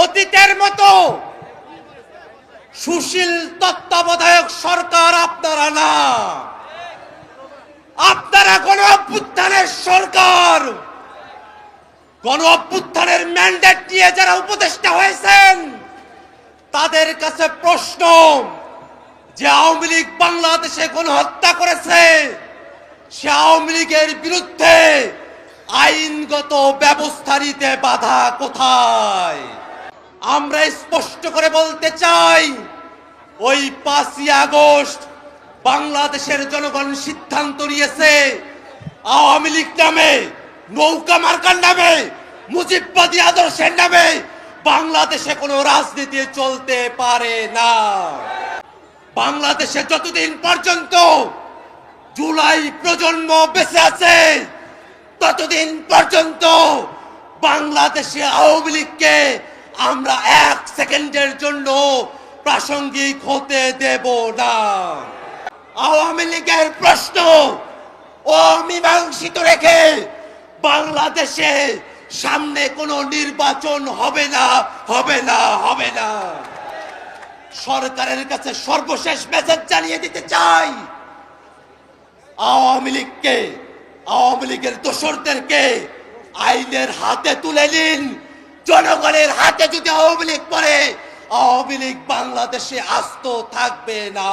অতীতের মতো সুশীল তত্ত্বাবধায়ক সরকার আপনারা না, আপনারা গণ অভ্যুত্থানের সরকার। গণ অভ্যুত্থানের ম্যান্ডেট নিয়ে যারা উপদেষ্টা হয়েছেন তাদের কাছে প্রশ্ন, যে আওয়ামী লীগ বাংলাদেশে গণহত্যা করেছে, সে আওয়ামী লীগের বিরুদ্ধে আইনগত ব্যবস্থা নিতে বাধা কোথায়? আমরা স্পষ্ট করে বলতে চাই, ওই 5ই আগস্ট বাংলাদেশের জনগণ সিদ্ধান্ত নিয়েছে আওয়ামী লীগ নামে, নৌকা মার্কার নামে, মুজিববাদী আদর্শের নামে বাংলাদেশে কোনো রাজনীতি চলতে পারে না। বাংলাদেশে যতদিন পর্যন্ত জুলাই প্রজন্ম বেঁচে আছে ততদিন পর্যন্ত বাংলাদেশে আওয়ামী লীগকে আমরা 1 সেকেন্ডের জন্য প্রাসঙ্গিক হতে দেব না। আওয়ামী লীগের প্রশ্ন অমীমাংসিত রেখে বাংলাদেশে সামনে কোনো নির্বাচন হবে না, হবে না, হবে না। সরকারের কাছে সর্বশেষ মেসেজ জানিয়ে দিতে চাই, আওয়ামী লীগকে, আওয়ামী লীগের দোসরদেরকে আইনের হাতে তুলে নিন। জনগণের হাতে যদি আওয়ামী লীগ পড়ে, আওয়ামী লীগ বাংলাদেশে আস্ত থাকবে না।